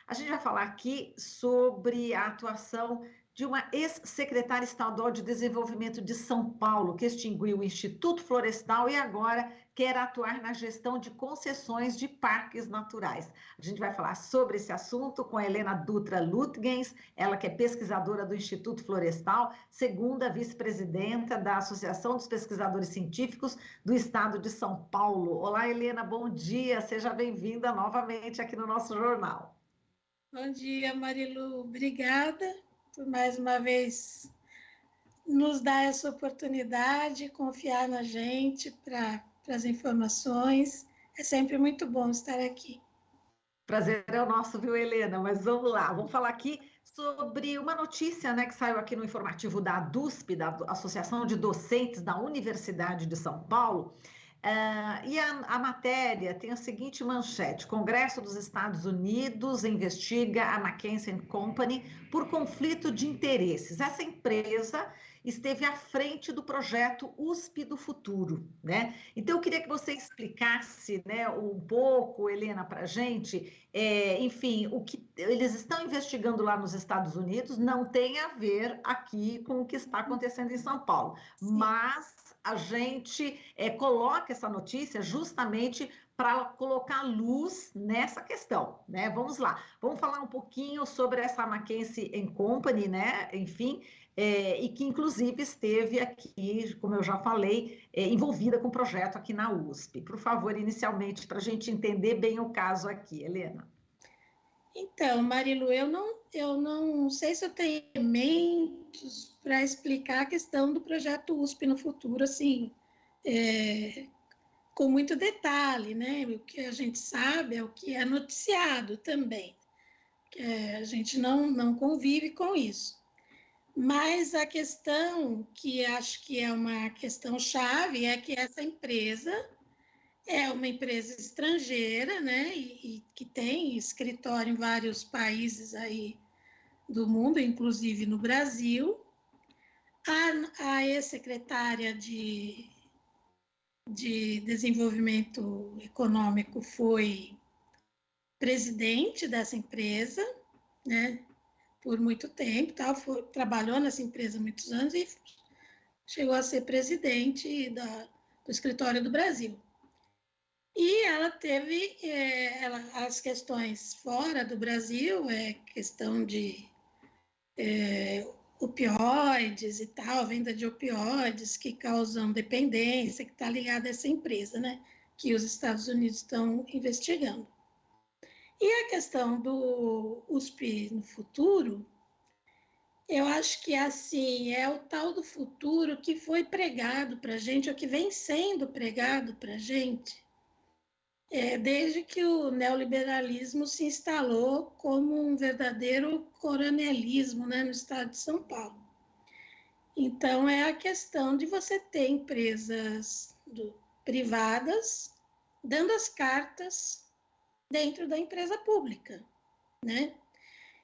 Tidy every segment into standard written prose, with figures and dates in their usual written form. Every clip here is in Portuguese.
A gente vai falar aqui sobre a atuação de uma ex-secretária estadual de Desenvolvimento de São Paulo, que extinguiu o Instituto Florestal e agora quer atuar na gestão de concessões de parques naturais. A gente vai falar sobre esse assunto com a Helena Dutra Lutgens, ela que é pesquisadora do Instituto Florestal, segunda vice-presidenta da Associação dos Pesquisadores Científicos do Estado de São Paulo. Olá, Helena, bom dia, seja bem-vinda novamente aqui no nosso jornal. Bom dia, Marilu. Obrigada por mais uma vez nos dar essa oportunidade, confiar na gente para as informações. É sempre muito bom estar aqui. Prazer é o nosso, viu, Helena? Mas vamos lá, vamos falar aqui sobre uma notícia, né, que saiu aqui no informativo da ADUSP, da Associação de Docentes da Universidade de São Paulo. E a matéria tem a seguinte manchete: Congresso dos Estados Unidos investiga a McKinsey & Company por conflito de interesses. Essa empresa esteve à frente do projeto USP do Futuro, né? Então, eu queria que você explicasse, né, um pouco, Helena, para a gente, enfim, o que eles estão investigando lá nos Estados Unidos não tem a ver aqui com o que está acontecendo em São Paulo, mas a gente coloca essa notícia justamente para colocar luz nessa questão, né? Vamos lá, vamos falar um pouquinho sobre essa McKinsey & Company, né? Enfim, e que inclusive esteve aqui, como eu já falei, envolvida com o projeto aqui na USP. Por favor, inicialmente, para a gente entender bem o caso aqui, Helena. Então, Marilu, eu não sei se eu tenho elementos para explicar a questão do projeto USP no futuro, assim, com muito detalhe, né? O que a gente sabe é o que é noticiado também, que a gente não convive com isso. Mas a questão que acho que é uma questão chave é que essa empresa é uma empresa estrangeira, né, e que tem escritório em vários países aí do mundo, inclusive no Brasil. A ex-secretária de Desenvolvimento Econômico foi presidente dessa empresa, né, por muito tempo, trabalhou nessa empresa há muitos anos e chegou a ser presidente do escritório do Brasil. E ela teve as questões fora do Brasil, questão de opioides e tal, venda de opioides que causam dependência, que está ligada a essa empresa, né, que os Estados Unidos estão investigando. E a questão do USP no futuro, eu acho que assim, é o tal do futuro que foi pregado para a gente, ou que vem sendo pregado para a gente, desde que o neoliberalismo se instalou como um verdadeiro coronelismo, né, no estado de São Paulo. Então, é a questão de você ter empresas privadas dando as cartas dentro da empresa pública, né?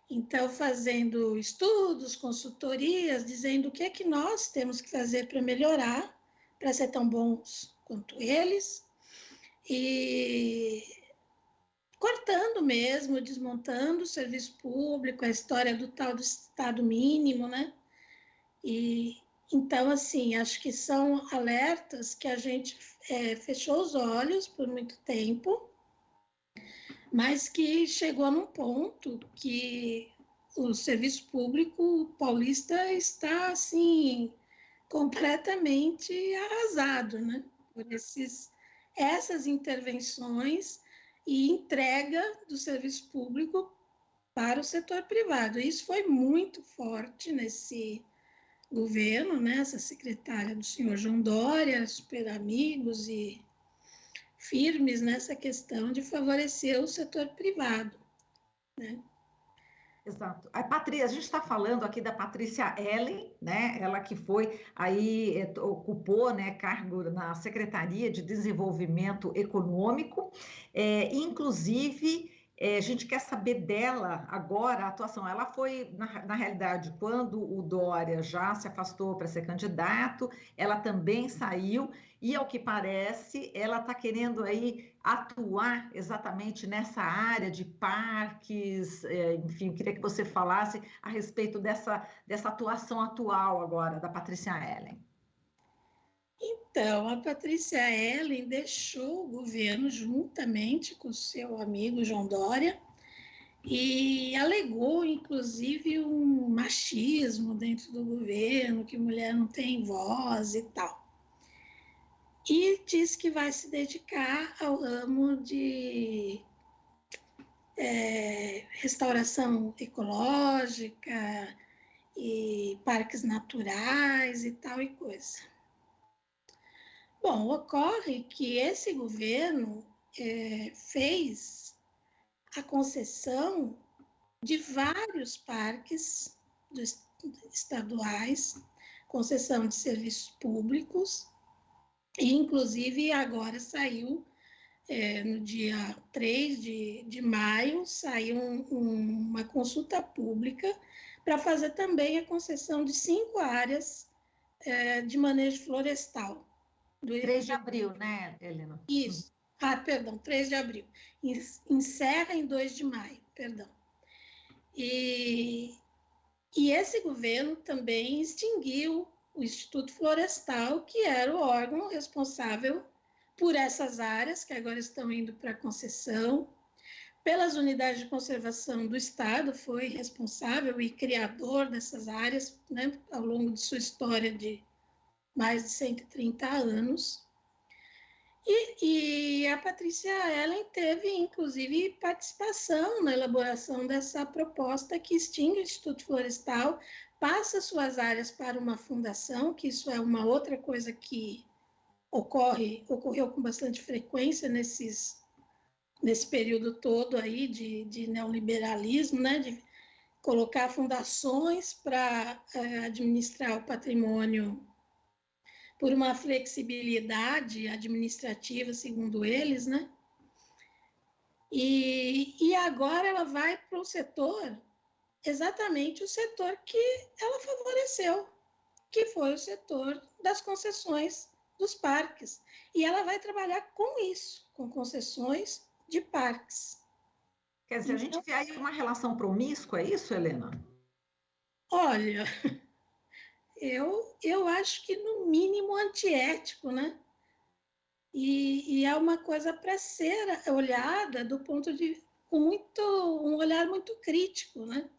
Então, fazendo estudos, consultorias, dizendo o que é que nós temos que fazer para melhorar, para ser tão bons quanto eles, e cortando mesmo, desmontando o serviço público, a história do tal do Estado mínimo, né? E então, assim, acho que são alertas que a gente fechou os olhos por muito tempo, mas que chegou num ponto que o serviço público paulista está, assim, completamente arrasado, né? Por essas intervenções e entrega do serviço público para o setor privado. Isso foi muito forte nesse governo, né? Essa secretária do senhor João Dória, super amigos e firmes nessa questão de favorecer o setor privado, né? Exato. A gente está falando aqui da Patrícia Ellen, né? Ela que foi aí, ocupou, né, cargo na Secretaria de Desenvolvimento Econômico, inclusive A gente quer saber dela agora, a atuação. Ela foi, na realidade, quando o Dória já se afastou para ser candidato, ela também saiu, e ao que parece, ela está querendo aí atuar exatamente nessa área de parques, enfim, eu queria que você falasse a respeito dessa atuação atual agora da Patrícia Ellen. Então, a Patrícia Ellen deixou o governo juntamente com seu amigo João Dória e alegou, inclusive, um machismo dentro do governo, que mulher não tem voz e tal. E diz que vai se dedicar ao ramo de restauração ecológica e parques naturais e tal e coisa. Bom, ocorre que esse governo fez a concessão de vários parques estaduais, concessão de serviços públicos, e inclusive agora saiu, no dia 3 de maio, saiu uma consulta pública para fazer também a concessão de 5 áreas de manejo florestal. 3 de abril, né, Helena? Isso. Perdão, 3 de abril. Encerra em 2 de maio, perdão. E esse governo também extinguiu o Instituto Florestal, que era o órgão responsável por essas áreas, que agora estão indo para concessão. Pelas unidades de conservação do Estado, foi responsável e criador dessas áreas, né, ao longo de sua história de mais de 130 anos. E a Patrícia Ellen teve, inclusive, participação na elaboração dessa proposta que extingue o Instituto Florestal, passa suas áreas para uma fundação, que isso é uma outra coisa que ocorreu com bastante frequência nesse período todo aí de neoliberalismo, né, de colocar fundações para administrar o patrimônio por uma flexibilidade administrativa, segundo eles, né? E agora ela vai para o setor, exatamente o setor que ela favoreceu, que foi o setor das concessões dos parques. E ela vai trabalhar com isso, com concessões de parques. Quer dizer, a gente vê aí uma relação promíscua, é isso, Helena? Olha, eu acho que no mínimo antiético, né? E é uma coisa para ser olhada do ponto de com um olhar muito crítico, né?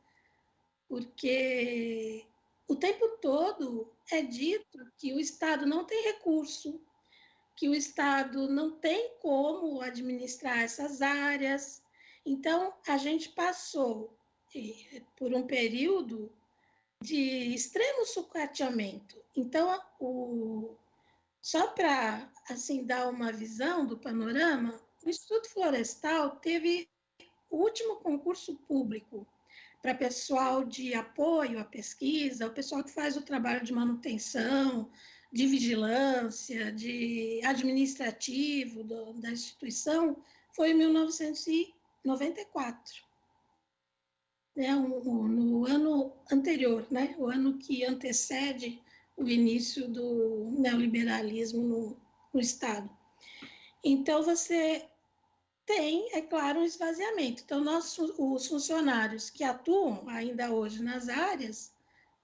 Porque o tempo todo é dito que o Estado não tem recurso, que o Estado não tem como administrar essas áreas. Então, a gente passou por um período de extremo sucateamento. Então, só para assim, dar uma visão do panorama, o Instituto Florestal teve o último concurso público para pessoal de apoio à pesquisa, o pessoal que faz o trabalho de manutenção, de vigilância, de administrativo da instituição, foi em 1994. No ano anterior, né? O ano que antecede o início do neoliberalismo no Estado. Então, você tem, é claro, um esvaziamento. Então, os funcionários que atuam ainda hoje nas áreas,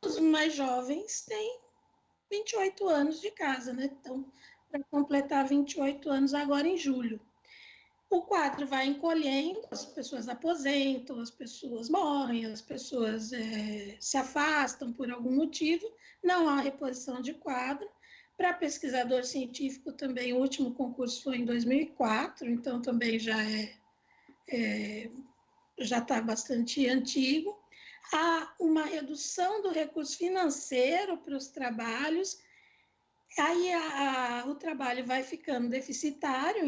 os mais jovens têm 28 anos de casa, né? Então, para completar 28 anos agora em julho. O quadro vai encolhendo, as pessoas aposentam, as pessoas morrem, as pessoas se afastam por algum motivo, não há reposição de quadro. Para pesquisador científico também, o último concurso foi em 2004, então também já está bastante antigo. Há uma redução do recurso financeiro para os trabalhos, aí o trabalho vai ficando deficitário,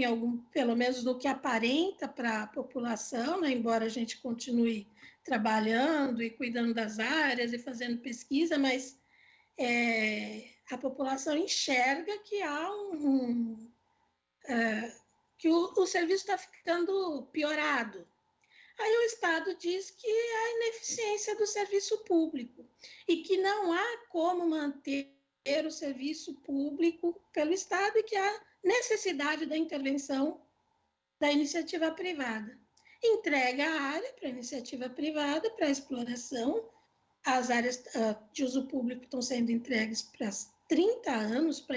pelo menos no que aparenta para a população, né? Embora a gente continue trabalhando e cuidando das áreas e fazendo pesquisa, mas a população enxerga que há que o serviço está ficando piorado. Aí o Estado diz que é a ineficiência do serviço público e que não há como manter o serviço público pelo Estado e que há necessidade da intervenção da iniciativa privada. Entrega a área para a iniciativa privada, para a exploração. As áreas de uso público estão sendo entregues para 30 anos para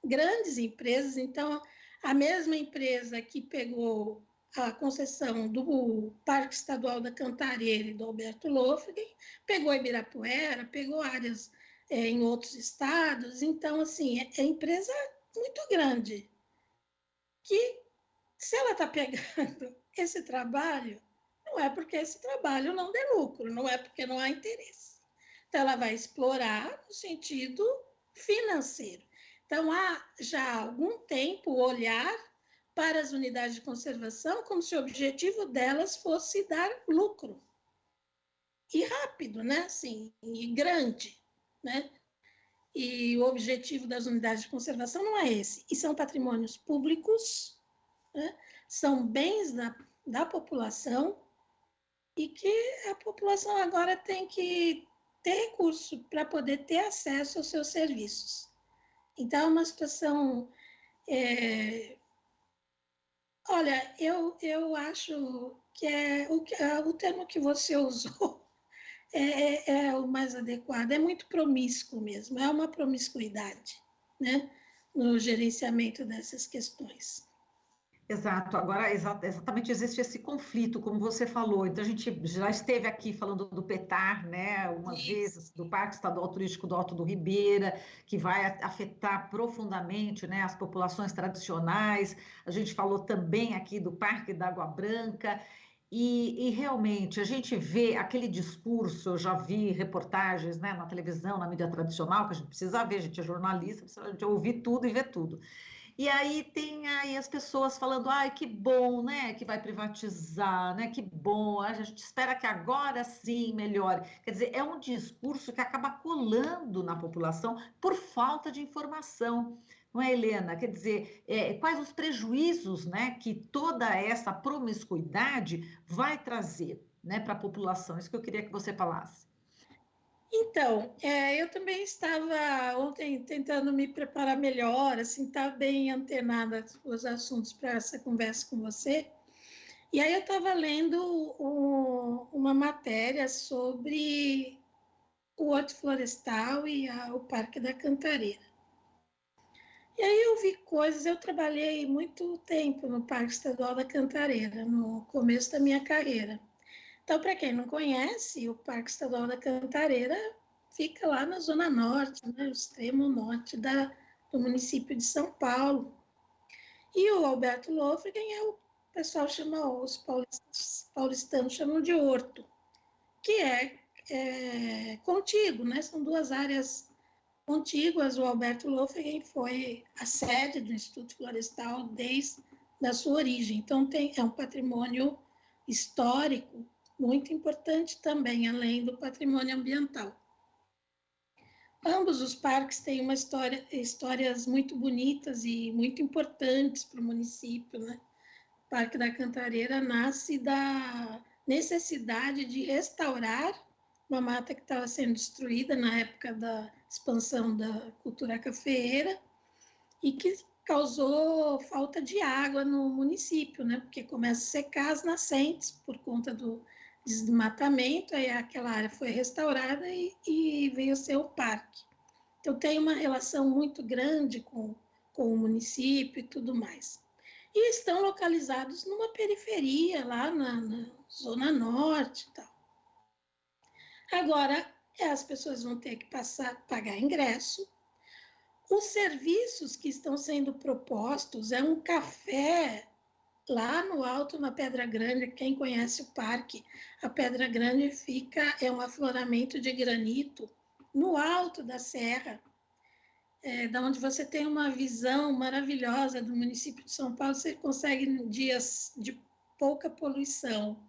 grandes empresas. Então, a mesma empresa que pegou a concessão do Parque Estadual da Cantareira e do Alberto Lofgren, pegou Ibirapuera, pegou áreas em outros estados. Então, assim, é empresa muito grande, que se ela está pegando esse trabalho, não é porque esse trabalho não dê lucro, não é porque não há interesse. Então, ela vai explorar no sentido financeiro. Então, há já há algum tempo olhar para as unidades de conservação como se o objetivo delas fosse dar lucro. E rápido, né? Assim, e grande, né? E o objetivo das unidades de conservação não é esse. E são patrimônios públicos, né? São bens da população e que a população agora tem que ter recurso para poder ter acesso aos seus serviços. Então, é uma situação... Olha, eu acho que o termo que você usou é o mais adequado, é muito promíscuo mesmo, é uma promiscuidade, né, no gerenciamento dessas questões. Exato, agora exatamente existe esse conflito, como você falou. Então, a gente já esteve aqui falando do PETAR, né, uma vez, do Parque Estadual Turístico do Alto do Ribeira, que vai afetar profundamente, né, as populações tradicionais. A gente falou também aqui do Parque da Água Branca. E realmente a gente vê aquele discurso, eu já vi reportagens, né, na televisão, na mídia tradicional, que a gente precisa ver, a gente é jornalista, precisa a gente ouvir tudo e ver tudo. E aí tem aí as pessoas falando, ai, que bom, né, que vai privatizar, né, que bom, a gente espera que agora sim melhore. Quer dizer, é um discurso que acaba colando na população por falta de informação, não é, Helena? Quer dizer, quais os prejuízos, né, que toda essa promiscuidade vai trazer, né, para a população? Isso que eu queria que você falasse. Então, eu também estava ontem tentando me preparar melhor, assim, estar bem antenada os assuntos para essa conversa com você. E aí eu estava lendo uma matéria sobre o Horto Florestal e o Parque da Cantareira. E aí eu vi coisas, eu trabalhei muito tempo no Parque Estadual da Cantareira, no começo da minha carreira. Então, para quem não conhece, o Parque Estadual da Cantareira fica lá na Zona Norte, né, no extremo norte do município de São Paulo. E o Alberto Lofgren o pessoal chama, os paulistanos chamam de horto, que é contíguo, né? São duas áreas contíguas. O Alberto Lofgren foi a sede do Instituto Florestal desde a sua origem. Então, é um patrimônio histórico muito importante também, além do patrimônio ambiental. Ambos os parques têm histórias muito bonitas e muito importantes para o município, né? O Parque da Cantareira nasce da necessidade de restaurar uma mata que estava sendo destruída na época da expansão da cultura cafeeira e que causou falta de água no município, né? Porque começa a secar as nascentes por conta do desmatamento, aí aquela área foi restaurada e veio a ser o parque. Então, tem uma relação muito grande com o município e tudo mais. E estão localizados numa periferia, lá na Zona Norte e tal. Agora, as pessoas vão ter que pagar ingresso. Os serviços que estão sendo propostos é um café lá no alto, na Pedra Grande. Quem conhece o parque, a Pedra Grande é um afloramento de granito no alto da serra, da onde você tem uma visão maravilhosa do município de São Paulo. Você consegue, em dias de pouca poluição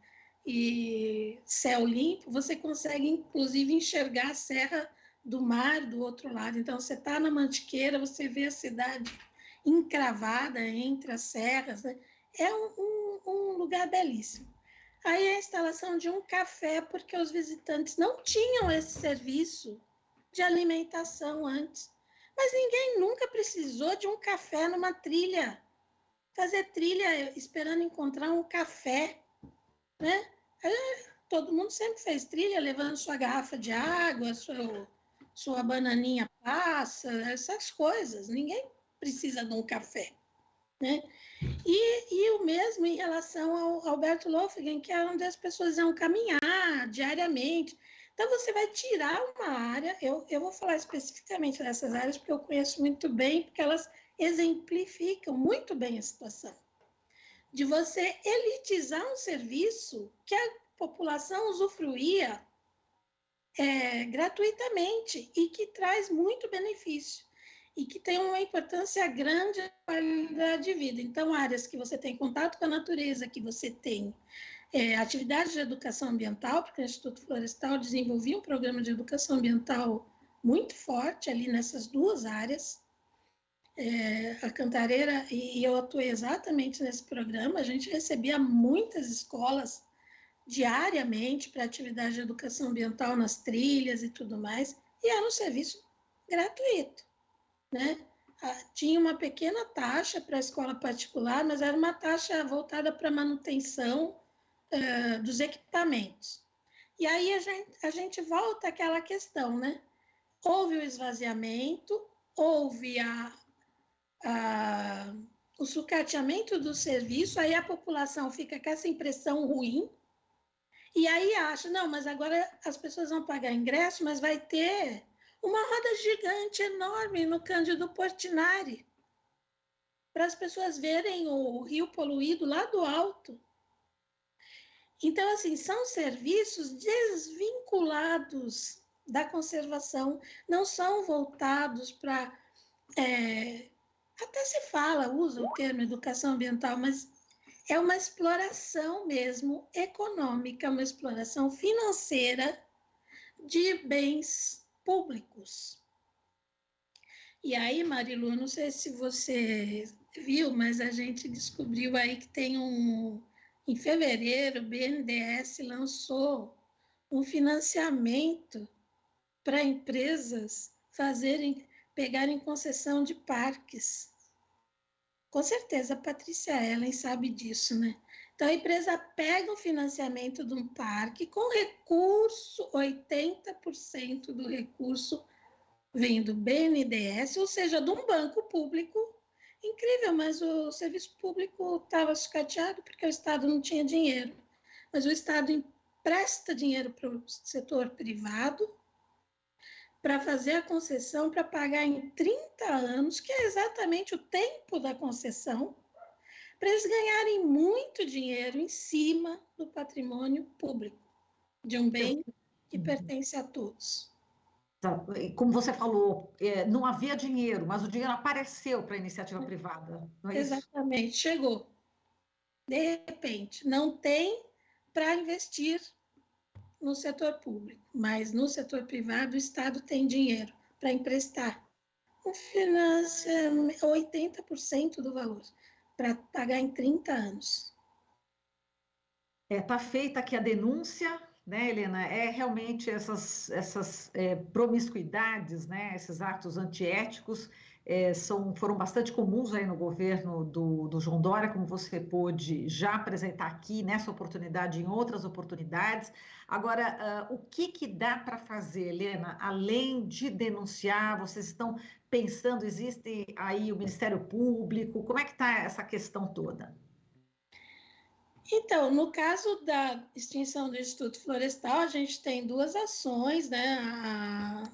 e céu limpo, você consegue, inclusive, enxergar a Serra do Mar do outro lado. Então, você está na Mantiqueira, você vê a cidade encravada entre as serras, né? É um lugar belíssimo. Aí a instalação de um café, porque os visitantes não tinham esse serviço de alimentação antes. Mas ninguém nunca precisou de um café numa trilha. Fazer trilha esperando encontrar um café, né? Todo mundo sempre fez trilha levando sua garrafa de água, sua bananinha passa, essas coisas. Ninguém precisa de um café, né? E o mesmo em relação ao Alberto Lofgren, que é onde as pessoas iam caminhar diariamente. Então, você vai tirar uma área, eu vou falar especificamente dessas áreas, porque eu conheço muito bem, porque elas exemplificam muito bem a situação. De você elitizar um serviço que a população usufruía gratuitamente e que traz muito benefício e que tem uma importância grande na qualidade de vida. Então, áreas que você tem contato com a natureza, que você tem atividades de educação ambiental, porque o Instituto Florestal desenvolvia um programa de educação ambiental muito forte ali nessas duas áreas. A Cantareira, e eu atuei exatamente nesse programa, a gente recebia muitas escolas diariamente para atividade de educação ambiental nas trilhas e tudo mais, e era um serviço gratuito, né? Tinha uma pequena taxa para a escola particular, mas era uma taxa voltada para manutenção dos equipamentos. E aí a gente volta àquela questão, né? Houve o esvaziamento, houve o sucateamento do serviço, aí a população fica com essa impressão ruim, e aí acha, não, mas agora as pessoas vão pagar ingresso, mas vai ter uma roda gigante, enorme, no Cândido Portinari, para as pessoas verem o rio poluído lá do alto. Então, assim, são serviços desvinculados da conservação, não são voltados para... até se fala, usa o termo educação ambiental, mas é uma exploração mesmo econômica, uma exploração financeira de bens públicos. E aí, Marilu, não sei se você viu, mas a gente descobriu aí que tem em fevereiro, o BNDES lançou um financiamento para empresas pegarem concessão de parques. Com certeza a Patrícia Ellen sabe disso, né? Então, a empresa pega o financiamento de um parque com recurso, 80% do recurso vem do BNDES, ou seja, de um banco público. Incrível, mas o serviço público estava sucateado porque o Estado não tinha dinheiro. Mas o Estado empresta dinheiro para o setor privado para fazer a concessão, para pagar em 30 anos, que é exatamente o tempo da concessão, para eles ganharem muito dinheiro em cima do patrimônio público, de um bem que pertence a todos. Como você falou, não havia dinheiro, mas o dinheiro apareceu para a iniciativa privada, não é isso? Exatamente, chegou. De repente, não tem para investir no setor público, mas no setor privado o Estado tem dinheiro para emprestar. Financia 80% do valor, para pagar em 30 anos. Está feita aqui a denúncia, né, Helena? Realmente essas promiscuidades, né, esses atos antiéticos foram bastante comuns aí no governo do João Dória, como você pôde já apresentar aqui nessa oportunidade e em outras oportunidades. Agora, o que dá para fazer, Helena, além de denunciar? Vocês estão pensando, existe aí o Ministério Público? Como é que está essa questão toda? Então, no caso da extinção do Instituto Florestal, a gente tem duas ações, né?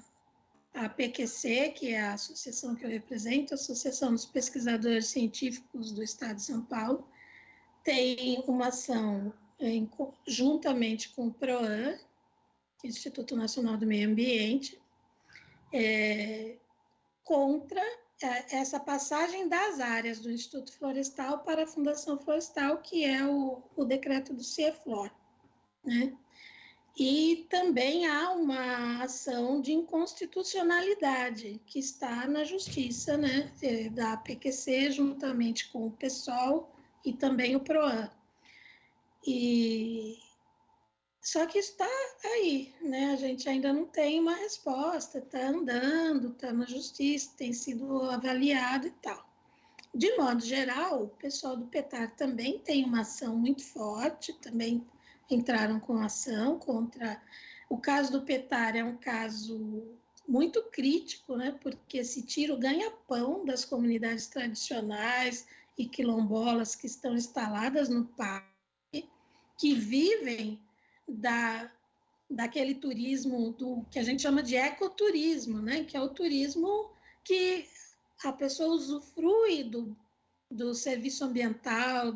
A PQC, que é a associação que eu represento, a Associação dos Pesquisadores Científicos do Estado de São Paulo, tem uma ação juntamente com o PROAN, Instituto Nacional do Meio Ambiente, contra essa passagem das áreas do Instituto Florestal para a Fundação Florestal, que é o decreto do CIEFLOR, né? E também há uma ação de inconstitucionalidade que está na Justiça, né, da PQC, juntamente com o PSOL e também o PROAN. E Só que está aí, né? A gente ainda não tem uma resposta, está andando, está na justiça, tem sido avaliado e tal. De modo geral, o pessoal do PETAR também tem uma ação muito forte, também entraram com ação contra... O caso do PETAR é um caso muito crítico, né? Porque se tira o ganha-pão das comunidades tradicionais e quilombolas que estão instaladas no parque, que vivem daquele turismo que a gente chama de ecoturismo, né? Que é o turismo que a pessoa usufrui do serviço ambiental,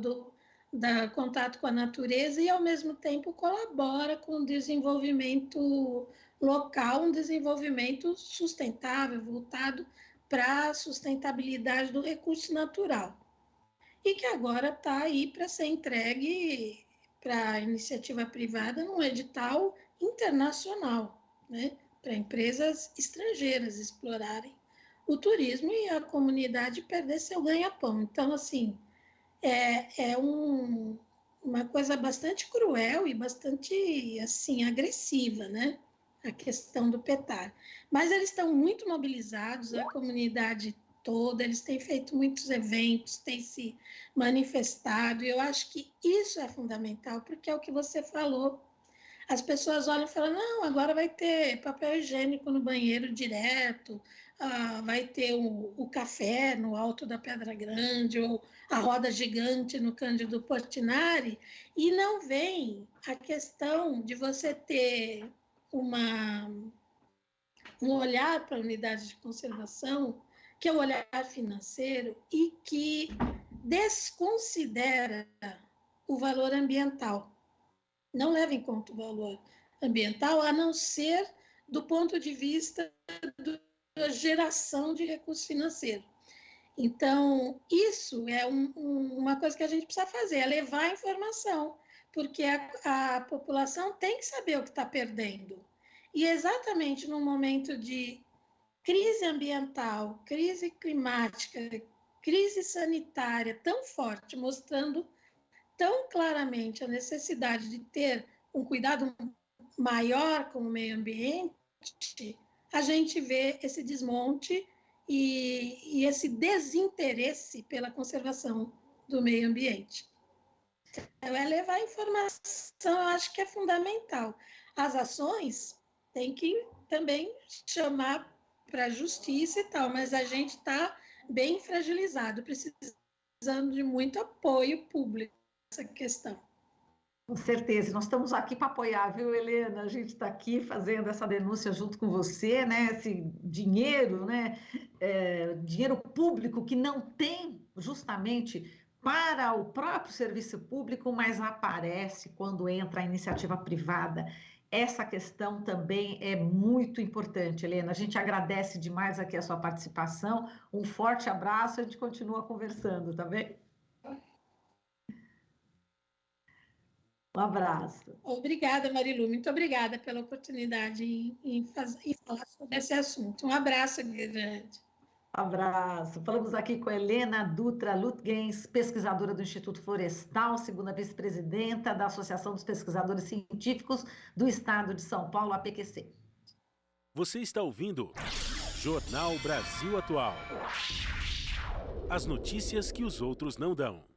da contato com a natureza e, ao mesmo tempo, colabora com o desenvolvimento local, um desenvolvimento sustentável, voltado para a sustentabilidade do recurso natural. E que agora está aí para ser entregue para a iniciativa privada num edital internacional, né? Para empresas estrangeiras explorarem o turismo e a comunidade perder seu ganha-pão. Então, assim, uma coisa bastante cruel e bastante, assim, agressiva, né? A questão do PETAR. Mas eles estão muito mobilizados, a comunidade toda, eles têm feito muitos eventos, têm se manifestado, e eu acho que isso é fundamental, porque é o que você falou. As pessoas olham e falam, não, agora vai ter papel higiênico no banheiro direto, vai ter o café no alto da Pedra Grande, ou a roda gigante no Cândido Portinari, e não vem a questão de você ter um olhar para a unidade de conservação, que é o olhar financeiro, e que desconsidera o valor ambiental. Não leva em conta o valor ambiental, a não ser do ponto de vista da geração de recurso financeiro. Então, isso é uma coisa que a gente precisa fazer, é levar a informação, porque a população tem que saber o que está perdendo. E exatamente no momento de crise ambiental, crise climática, crise sanitária tão forte, mostrando tão claramente a necessidade de ter um cuidado maior com o meio ambiente, a gente vê esse desmonte e esse desinteresse pela conservação do meio ambiente. Então, levar a informação, eu acho que é fundamental. As ações têm que também chamar para a justiça e tal, mas a gente está bem fragilizado, precisando de muito apoio público nessa questão. Com certeza, nós estamos aqui para apoiar, viu, Helena? A gente está aqui fazendo essa denúncia junto com você, né? Esse dinheiro, né? Dinheiro público que não tem justamente para o próprio serviço público, mas aparece quando entra a iniciativa privada. Essa questão também é muito importante, Helena. A gente agradece demais aqui a sua participação. Um forte abraço, a gente continua conversando, tá bem? Um abraço. Obrigada, Marilu. Muito obrigada pela oportunidade em falar sobre esse assunto. Um abraço grande. Abraço. Falamos aqui com Helena Dutra Lutgens, pesquisadora do Instituto Florestal, segunda vice-presidenta da Associação dos Pesquisadores Científicos do Estado de São Paulo, APQC. Você está ouvindo Jornal Brasil Atual. As notícias que os outros não dão.